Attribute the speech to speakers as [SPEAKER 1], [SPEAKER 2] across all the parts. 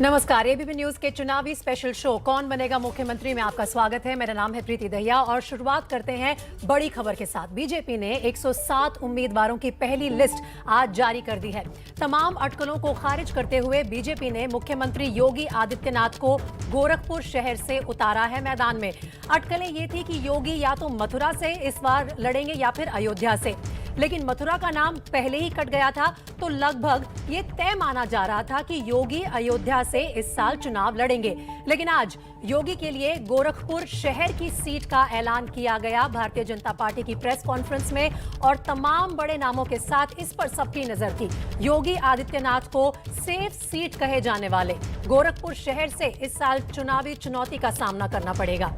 [SPEAKER 1] नमस्कार, ABP news के चुनावी स्पेशल शो कौन बनेगा मुख्यमंत्री में आपका स्वागत है। मेरा नाम है प्रीति दहिया और शुरुआत करते हैं बड़ी खबर के साथ। बीजेपी ने 107 उम्मीदवारों की पहली लिस्ट आज जारी कर दी है। तमाम अटकलों को खारिज करते हुए बीजेपी ने मुख्यमंत्री योगी आदित्यनाथ को गोरखपुर शहर से उतारा है मैदान में। अटकलें ये थी कि योगी या तो मथुरा से इस बार लड़ेंगे या फिर अयोध्या से, लेकिन मथुरा का नाम पहले ही कट गया था तो लगभग ये तय माना जा रहा था कि योगी अयोध्या से इस साल चुनाव लड़ेंगे। लेकिन आज योगी के लिए गोरखपुर शहर की सीट का ऐलान किया गया भारतीय जनता पार्टी की प्रेस कॉन्फ्रेंस में, और तमाम बड़े नामों के साथ इस पर सबकी नजर थी। योगी आदित्यनाथ को सेफ सीट कहे जाने वाले गोरखपुर शहर से इस साल चुनावी चुनौती का सामना करना पड़ेगा।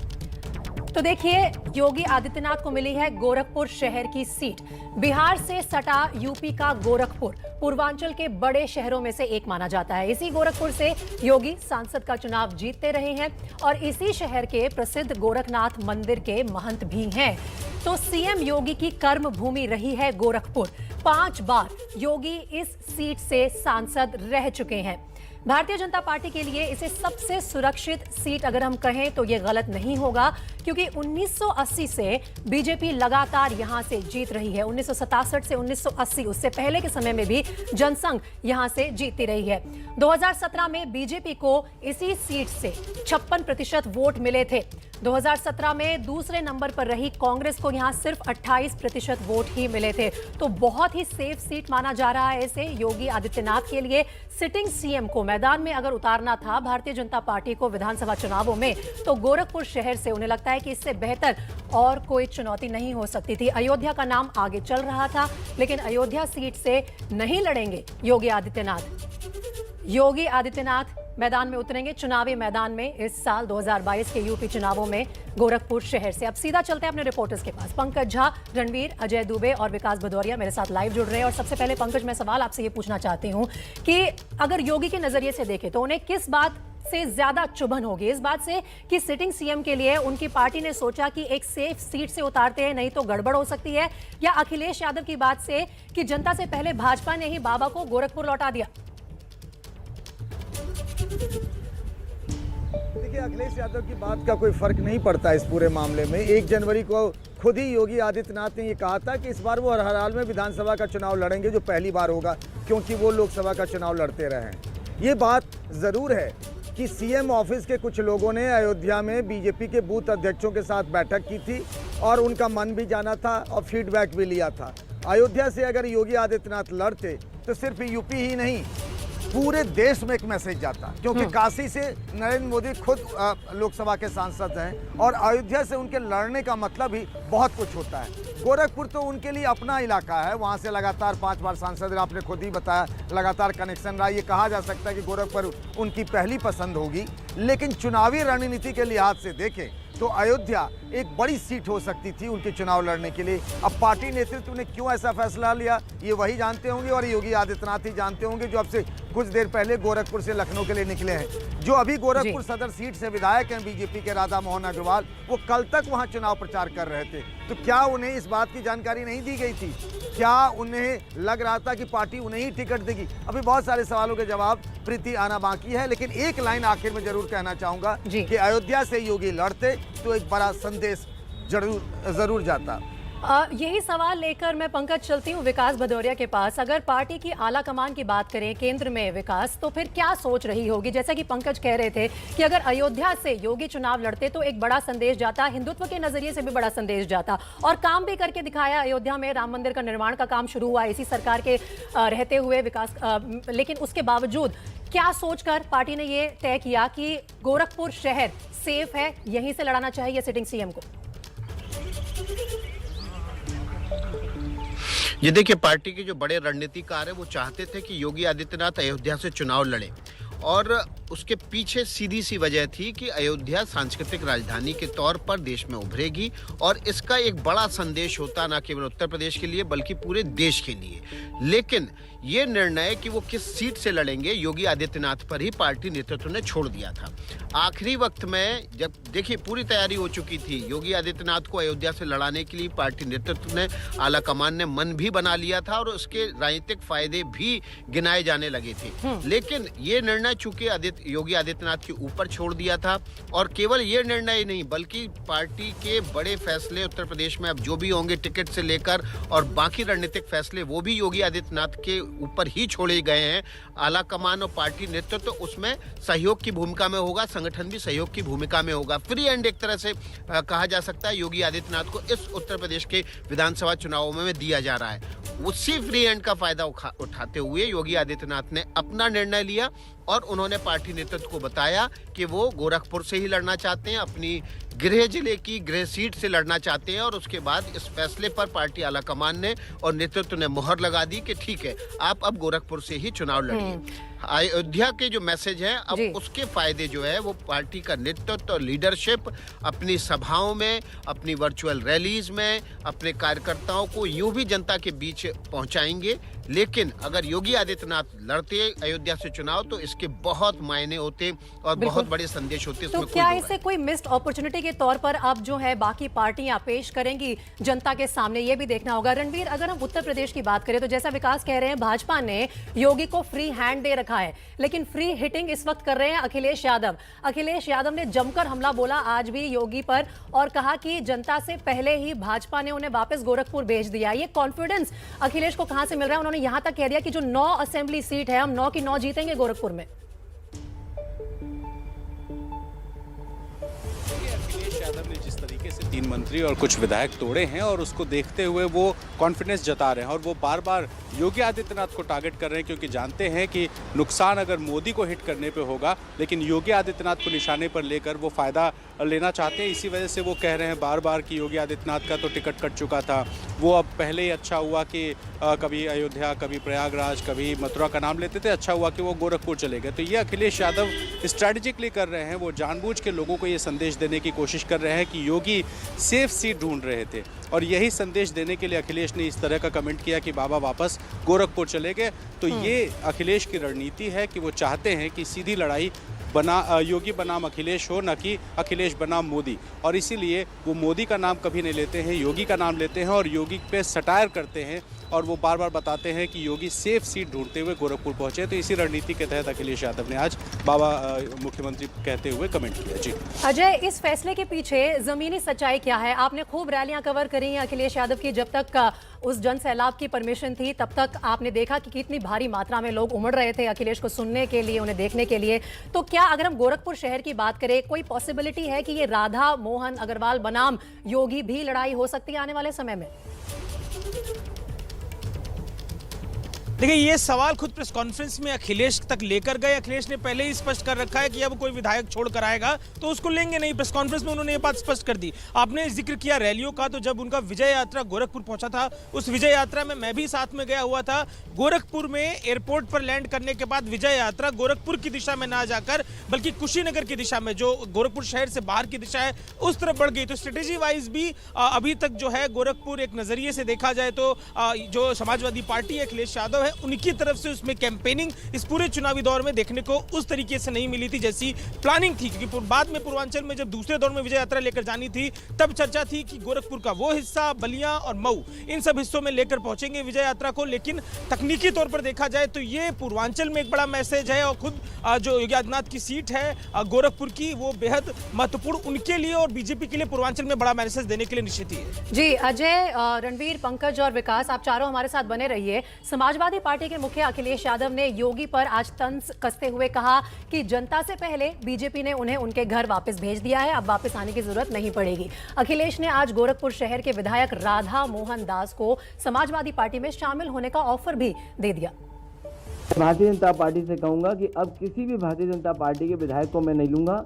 [SPEAKER 1] तो देखिए, योगी आदित्यनाथ को मिली है गोरखपुर शहर की सीट। बिहार से सटा यूपी का गोरखपुर पूर्वांचल के बड़े शहरों में से एक माना जाता है। इसी गोरखपुर से योगी सांसद का चुनाव जीतते रहे हैं और इसी शहर के प्रसिद्ध गोरखनाथ मंदिर के महंत भी हैं। तो सीएम योगी की कर्म भूमि रही है गोरखपुर। 5 बार योगी इस सीट से सांसद रह चुके हैं। भारतीय जनता पार्टी के लिए इसे सबसे सुरक्षित सीट अगर हम कहें तो ये गलत नहीं होगा, क्योंकि 1980 से बीजेपी लगातार यहां से जीत रही है। 1967 से 1980, उससे पहले के समय में भी जनसंघ यहां से जीतती रही है। 2017 में बीजेपी को इसी सीट से 56% वोट मिले थे। 2017 में दूसरे नंबर पर रही कांग्रेस को यहां सिर्फ 28% वोट ही मिले थे। तो बहुत ही सेफ सीट माना जा रहा है इसे योगी आदित्यनाथ के लिए। सिटिंग सीएम को मैदान में अगर उतारना था भारतीय जनता पार्टी को विधानसभा चुनावों में, तो गोरखपुर शहर से उन्हें लगता है कि इससे बेहतर और कोई चुनौती नहीं हो सकती थी। अयोध्या का नाम आगे चल रहा था, लेकिन अयोध्या सीट से नहीं लड़ेंगे योगी आदित्यनाथ। योगी आदित्यनाथ मैदान में उतरेंगे चुनावी मैदान में इस साल 2022 के यूपी चुनावों में गोरखपुर शहर से। अब सीधा चलते हैं अपने रिपोर्टर्स के पास। पंकज झा, रणवीर, अजय दुबे और विकास भदौरिया मेरे साथ लाइव जुड़ रहे हैं। और सबसे पहले पंकज, मैं सवाल आपसे ये पूछना चाहती हूँ कि अगर योगी के नजरिए से देखें तो उन्हें किस बात से ज्यादा चुभन होगी? इस बात से कि सिटिंग सीएम के लिए उनकी पार्टी ने सोचा कि एक सेफ सीट से उतारते हैं, नहीं तो गड़बड़ हो सकती है, या अखिलेश यादव की बात से कि जनता से पहले भाजपा ने ही बाबा को गोरखपुर लौटा दिया?
[SPEAKER 2] देखिए, अखिलेश यादव की बात का कोई फर्क नहीं पड़ता इस पूरे मामले में। 1 जनवरी को खुद ही योगी आदित्यनाथ ने ये कहा था कि इस बार वो हर हाल में विधानसभा का चुनाव लड़ेंगे, जो पहली बार होगा, क्योंकि वो लोकसभा का चुनाव लड़ते रहे हैं। ये बात ज़रूर है कि सीएम ऑफिस के कुछ लोगों ने अयोध्या में बीजेपी के बूथ अध्यक्षों के साथ बैठक की थी और उनका मन भी जाना था और फीडबैक भी लिया था। अयोध्या से अगर योगी आदित्यनाथ लड़ते तो सिर्फ यूपी ही नहीं, पूरे देश में एक मैसेज जाता, क्योंकि काशी से नरेंद्र मोदी खुद लोकसभा के सांसद हैं और अयोध्या से उनके लड़ने का मतलब ही बहुत कुछ होता है। गोरखपुर तो उनके लिए अपना इलाका है, वहाँ से लगातार 5 बार सांसद, आपने खुद ही बताया, लगातार कनेक्शन रहा। ये कहा जा सकता है कि गोरखपुर उनकी पहली पसंद होगी। लेकिन चुनावी रणनीति के लिहाज से देखें तो अयोध्या एक बड़ी सीट हो सकती थी उनके चुनाव लड़ने के लिए। अब पार्टी नेतृत्व ने क्यों ऐसा फैसला लिया ये वही जानते होंगे और योगी आदित्यनाथ ही जानते होंगे, जो अब से कुछ देर पहले गोरखपुर से लखनऊ के लिए निकले हैं। जो अभी गोरखपुर सदर सीट से विधायक हैं बीजेपी के राधा मोहन अग्रवाल, वो कल तक वहां चुनाव प्रचार कर रहे थे। तो क्या उन्हें इस बात की जानकारी नहीं दी गई थी? क्या उन्हें लग रहा था कि पार्टी उन्हें ही टिकट देगी? अभी बहुत सारे सवालों के जवाब प्रीति आना बाकी है, लेकिन एक लाइन आखिर में जरूर कहना चाहूंगा कि अयोध्या से योगी लड़ते तो एक बड़ा संदेश जरूर जाता।
[SPEAKER 1] यही सवाल लेकर मैं पंकज चलती हूँ विकास भदौरिया के पास। अगर पार्टी की आला कमान की बात करें केंद्र में विकास, तो फिर क्या सोच रही होगी? जैसा कि पंकज कह रहे थे कि अगर अयोध्या से योगी चुनाव लड़ते तो एक बड़ा संदेश जाता, हिंदुत्व के नजरिए से भी बड़ा संदेश जाता, और काम भी करके दिखाया। अयोध्या में राम मंदिर का निर्माण का काम शुरू हुआ इसी सरकार के रहते हुए विकास, लेकिन उसके बावजूद क्या सोचकर पार्टी ने ये तय किया कि गोरखपुर शहर सेफ है, यहीं से लड़ाना चाहिए सिटिंग सीएम को?
[SPEAKER 3] ये देखिए, पार्टी के जो बड़े रणनीतिकार है वो चाहते थे कि योगी आदित्यनाथ अयोध्या से चुनाव लड़े, और उसके पीछे सीधी सी वजह थी कि अयोध्या सांस्कृतिक राजधानी के तौर पर देश में उभरेगी और इसका एक बड़ा संदेश होता न केवल उत्तर प्रदेश के लिए बल्कि पूरे देश के लिए। लेकिन ये निर्णय कि वो किस सीट से लड़ेंगे योगी आदित्यनाथ पर ही पार्टी नेतृत्व ने छोड़ दिया था। आखिरी वक्त में जब देखिए पूरी तैयारी हो चुकी थी योगी आदित्यनाथ को अयोध्या से लड़ाने के लिए, पार्टी नेतृत्व ने, आला कमान ने मन भी बना लिया था और उसके राजनीतिक फायदे भी गिनाए जाने लगे थे। लेकिन ये निर्णय चूंकि योगी आदित्यनाथ के ऊपर छोड़ दिया था और केवल ये निर्णय ही नहीं बल्कि पार्टी के बड़े फैसले उत्तर प्रदेश में अब जो भी होंगे टिकट से लेकर और बाकी रणनीतिक फैसले वो भी योगी आदित्यनाथ के ऊपर ही छोड़े गए हैं। आला कमान और पार्टी नेतृत्व तो उसमें सहयोग की भूमिका में होगा, संगठन भी सहयोग की भूमिका में होगा। फ्री एंड एक तरह से कहा जा सकता है योगी आदित्यनाथ को इस उत्तर प्रदेश के विधानसभा चुनावों में दिया जा रहा है। उसी फ्री एंड का फायदा उठाते हुए योगी आदित्यनाथ ने अपना निर्णय लिया और उन्होंने पार्टी नेतृत्व को बताया कि वो गोरखपुर से ही लड़ना चाहते हैं, अपनी गृह जिले की गृह सीट से लड़ना चाहते हैं। और उसके बाद इस फैसले पर पार्टी आलाकमान ने और नेतृत्व ने मुहर लगा दी कि ठीक है, आप अब गोरखपुर से ही चुनाव लड़िए। अयोध्या के जो मैसेज है अब उसके फायदे जो है वो पार्टी का नेतृत्व और लीडरशिप अपनी सभाओं में, अपनी वर्चुअल रैलीज में अपने कार्यकर्ताओं को यूं भी जनता के बीच पहुंचाएंगे। लेकिन अगर योगी आदित्यनाथ लड़ते अयोध्या से चुनाव तो इसके बहुत मायने होते और बहुत बड़े संदेश होते।
[SPEAKER 1] तो क्या इसे कोई मिस्ड अपॉर्चुनिटी के तौर पर अब जो है बाकी पार्टियां पेश करेंगी जनता के सामने, ये भी देखना होगा। रणवीर, अगर हम उत्तर प्रदेश की बात करें तो जैसा विकास कह रहे हैं भाजपा ने योगी को फ्री हैंड दे रखा है, लेकिन फ्री हिटिंग इस वक्त कर रहे हैं अखिलेश यादव। अखिलेश यादव ने जमकर हमला बोला आज भी योगी पर और कहा कि जनता से पहले ही भाजपा ने उन्हें वापस गोरखपुर भेज दिया। ये कॉन्फिडेंस अखिलेश को कहां से मिल रहा है? उन्होंने यहां तक कह दिया कि जो 9 असेंबली सीट है हम 9 की 9 जीतेंगे गोरखपुर में।
[SPEAKER 4] यादव ने जिस तरीके से 3 मंत्री और कुछ विधायक तोड़े हैं और उसको देखते हुए वो कॉन्फिडेंस जता रहे हैं और वो बार बार योगी आदित्यनाथ को टारगेट कर रहे हैं क्योंकि जानते हैं कि नुकसान अगर मोदी को हिट करने पे होगा, लेकिन योगी आदित्यनाथ को निशाने पर लेकर वो फायदा लेना चाहते हैं। इसी वजह से वो कह रहे हैं बार बार कि योगी आदित्यनाथ का तो टिकट कट चुका था, वो अब पहले ही अच्छा हुआ कि कभी अयोध्या, कभी प्रयागराज, कभी मथुरा का नाम लेते थे, अच्छा हुआ कि वो गोरखपुर चले गए। तो ये अखिलेश यादव स्ट्रैटेजिकली कर रहे हैं, वो जानबूझ के लोगों को ये संदेश देने की कोशिश कर रहे हैं कि योगी सेफ सीट ढूंढ रहे थे और यही संदेश देने के लिए अखिलेश ने इस तरह का कमेंट किया कि बाबा वापस गोरखपुर चले गए। तो ये अखिलेश की रणनीति है कि वो चाहते हैं कि सीधी लड़ाई बना योगी बनाम अखिलेश हो, न कि अखिलेश बनाम मोदी। और इसीलिए वो मोदी का नाम कभी नहीं लेते हैं, योगी का नाम लेते हैं और योगी पे सटायर करते हैं और वो बार बार बताते हैं कि योगी सेफ सीट ढूंढते हुए गोरखपुर पहुंचे। तो इसी रणनीति के तहत अखिलेश यादव ने आज बाबा मुख्यमंत्री कहते हुए कमेंट किया। जी
[SPEAKER 1] अजय, इस फैसले के पीछे जमीनी सच्चाई क्या है? आपने खूब रैलियां कवर करी हैं अखिलेश यादव की, जब तक उस जन सैलाब की परमिशन थी तब तक आपने देखा कि कितनी भारी मात्रा में लोग उमड़ रहे थे अखिलेश को सुनने के लिए, उन्हें देखने के लिए। तो क्या अगर हम गोरखपुर शहर की बात करें, कोई पॉसिबिलिटी है कि ये राधा मोहन अग्रवाल बनाम योगी भी लड़ाई हो सकती है आने वाले समय में?
[SPEAKER 5] देखिए, ये सवाल खुद प्रेस कॉन्फ्रेंस में अखिलेश तक लेकर गए। अखिलेश ने पहले ही स्पष्ट कर रखा है कि अब कोई विधायक छोड़कर आएगा तो उसको लेंगे नहीं। प्रेस कॉन्फ्रेंस में उन्होंने ये बात स्पष्ट कर दी। आपने जिक्र किया रैलियों का, तो जब उनका विजय यात्रा गोरखपुर पहुंचा था, उस विजय यात्रा में मैं भी साथ में गया हुआ था। गोरखपुर में एयरपोर्ट पर लैंड करने के बाद विजय यात्रा गोरखपुर की दिशा में ना जाकर बल्कि कुशीनगर की दिशा में, जो गोरखपुर शहर से बाहर की दिशा है, उस तरफ बढ़ गई। तो स्ट्रेटेजी वाइज भी अभी तक जो है गोरखपुर एक नजरिए से देखा जाए तो जो समाजवादी पार्टी अखिलेश यादव है उनकी तरफ से उसमें कैंपेनिंग इस पूरे चुनावी दौर में देखने को उस तरीके से नहीं मिली थी जैसी प्लानिंग थी। क्योंकि बाद में पूर्वांचल में जब दूसरे दौर में विजय यात्रा लेकर जानी थी तब चर्चा थी कि गोरखपुर का वो हिस्सा, बलिया और मऊ, इन सब हिस्सों में लेकर पहुंचेंगे विजय यात्रा को। लेकिन तकनीकी तौर पर देखा जाए तो ये पूर्वांचल में एक बड़ा मैसेज है और खुद जो योगी आदित्यनाथ की सीट है गोरखपुर की, वो बेहद महत्वपूर्ण उनके लिए और बीजेपी के लिए पूर्वांचल में बड़ा मैसेज देने के लिए निश्चित ही है।
[SPEAKER 1] जी अजय, रणवीर, पंकज और विकास, आप चारों हमारे साथ बने रहिए। समाजवादी पार्टी के मुखिया अखिलेश यादव ने योगी पर आज तंज कसते हुए कहा कि जनता से पहले बीजेपी ने उन्हें उनके घर वापस भेज दिया है, अब वापस आने की जरूरत नहीं पड़ेगी। अखिलेश ने आज गोरखपुर शहर के विधायक राधा मोहन दास को समाजवादी पार्टी में शामिल होने का ऑफर भी दे दिया।
[SPEAKER 6] भारतीय जनता पार्टी से कहूंगा कि अब किसी भी भारतीय जनता पार्टी के विधायक को मैं नहीं लूंगा।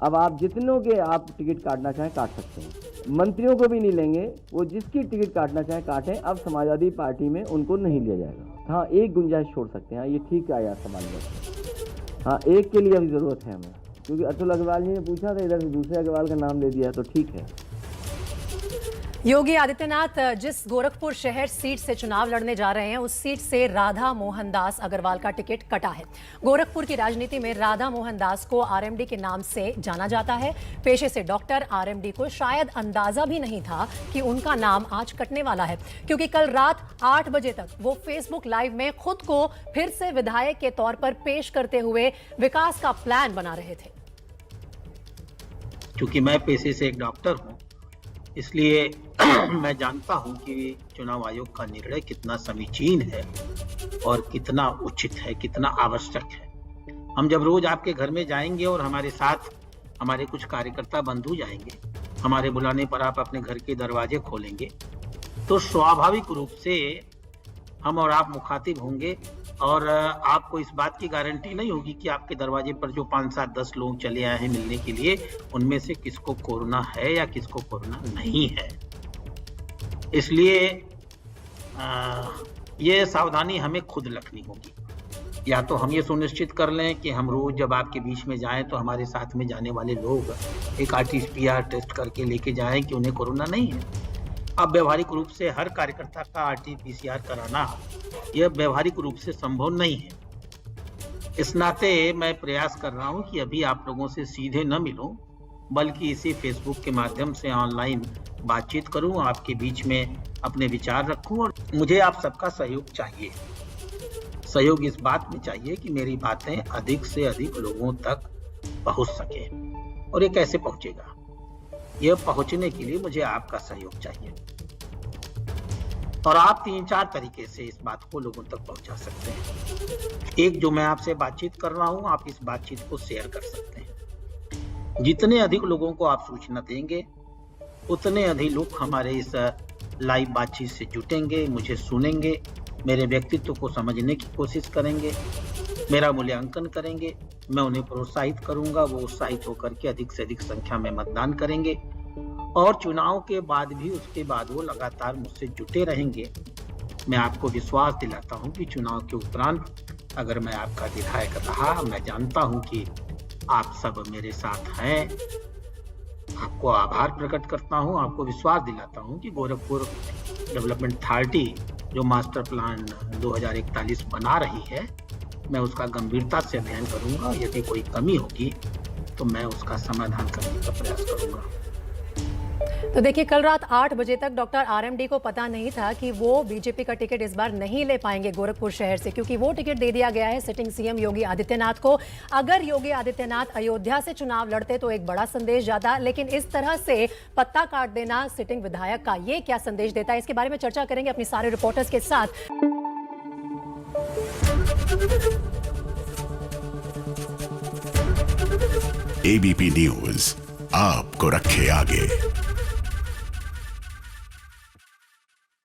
[SPEAKER 6] अब आप जितनों के आप टिकट काटना चाहें काट सकते हैं, मंत्रियों को भी नहीं लेंगे, वो जिसकी टिकट काटना चाहें काटें। अब समाजवादी पार्टी में उनको नहीं लिया जाएगा। हाँ, एक गुंजाइश छोड़ सकते हैं, ये ठीक है यार समाजवादी। हाँ, एक के लिए अभी ज़रूरत है हमें, क्योंकि अतुल अग्रवाल जी ने पूछा था, इधर से दूसरे अग्रवाल का नाम ले दिया, तो ठीक है।
[SPEAKER 1] योगी आदित्यनाथ जिस गोरखपुर शहर सीट से चुनाव लड़ने जा रहे हैं उस सीट से राधा मोहन दास अग्रवाल का टिकट कटा है। गोरखपुर की राजनीति में राधा मोहन दास को आरएमडी के नाम से जाना जाता है। पेशे से डॉक्टर, आरएमडी को शायद अंदाजा भी नहीं था कि उनका नाम आज कटने वाला है, क्योंकि कल रात 8 बजे तक वो फेसबुक लाइव में खुद को फिर से विधायक के तौर पर पेश करते हुए विकास का प्लान बना रहे थे।
[SPEAKER 7] क्योंकि मैं पेशे से एक डॉक्टर हूं, इसलिए मैं जानता हूं कि चुनाव आयोग का निर्णय कितना समीचीन है और कितना उचित है, कितना आवश्यक है। हम जब रोज आपके घर में जाएंगे और हमारे साथ हमारे कुछ कार्यकर्ता बंधु जाएंगे, हमारे बुलाने पर आप अपने घर के दरवाजे खोलेंगे, तो स्वाभाविक रूप से हम और आप मुखातिब होंगे और आपको इस बात की गारंटी नहीं होगी कि आपके दरवाजे पर जो 5, 7, 10 लोग चले आए हैं मिलने के लिए, उनमें से किसको कोरोना है या किसको कोरोना नहीं है। इसलिए ये सावधानी हमें खुद रखनी होगी। या तो हम ये सुनिश्चित कर लें कि हम रोज जब आपके बीच में जाएं तो हमारे साथ में जाने वाले लोग एक RT-PCR टेस्ट करके लेके जाएं कि उन्हें कोरोना नहीं है। अब व्यवहारिक रूप से हर कार्यकर्ता का RT-PCR कराना यह व्यवहारिक रूप से संभव नहीं है। इस नाते मैं प्रयास कर रहा हूं कि अभी आप लोगों से सीधे न मिलूं, बल्कि इसी फेसबुक के माध्यम से ऑनलाइन बातचीत करूं, आपके बीच में अपने विचार रखूं। और मुझे आप सबका सहयोग चाहिए। सहयोग इस बात में चाहिए कि मेरी बातें अधिक से अधिक लोगों तक पहुंच सके। और ये कैसे पहुंचेगा? यह पहुंचने के लिए मुझे आपका सहयोग चाहिए। और आप 3-4 तरीके से इस बात को लोगों तक पहुंचा सकते हैं। एक, जो मैं आपसे बातचीत कर रहा हूं, आप इस बातचीत को शेयर कर सकते हैं। जितने अधिक लोगों को आप सूचना देंगे, उतने अधिक लोग हमारे इस लाइव बातचीत से जुटेंगे, मुझे सुनेंगे, मेरे व्यक्तित्व को समझने की कोशिश करेंगे, मेरा मूल्यांकन करेंगे, मैं उन्हें प्रोत्साहित करूंगा, वो उत्साहित होकर के अधिक से अधिक संख्या में मतदान करेंगे और चुनाव के बाद भी उसके बाद वो लगातार मुझसे जुटे रहेंगे। मैं आपको विश्वास दिलाता हूं कि चुनाव के उपरांत अगर मैं आपका विधायक रहा, मैं जानता हूं कि आप सब मेरे साथ हैं। आपको आभार प्रकट करता हूं, आपको विश्वास दिलाता हूं कि गोरखपुर डेवलपमेंट अथॉरिटी जो मास्टर प्लान 2041 बना रही है, मैं उसका गंभीरता से अध्ययन करूंगा। यदि कोई कमी होगी तो मैं उसका समाधान करने का प्रयास करूंगा।
[SPEAKER 1] तो देखिए, कल रात 8 बजे तक डॉक्टर आरएमडी को पता नहीं था कि वो बीजेपी का टिकट इस बार नहीं ले पाएंगे गोरखपुर शहर से, क्योंकि वो टिकट दे दिया गया है सिटिंग सीएम योगी आदित्यनाथ को। अगर योगी आदित्यनाथ अयोध्या से चुनाव लड़ते तो एक बड़ा संदेश जाता, लेकिन इस तरह से पत्ता काट देना सिटिंग विधायक का, ये क्या संदेश देता है, इसके बारे में चर्चा करेंगे अपने सारे रिपोर्टर्स के साथ।
[SPEAKER 8] एबीपी न्यूज आपको रखे आगे।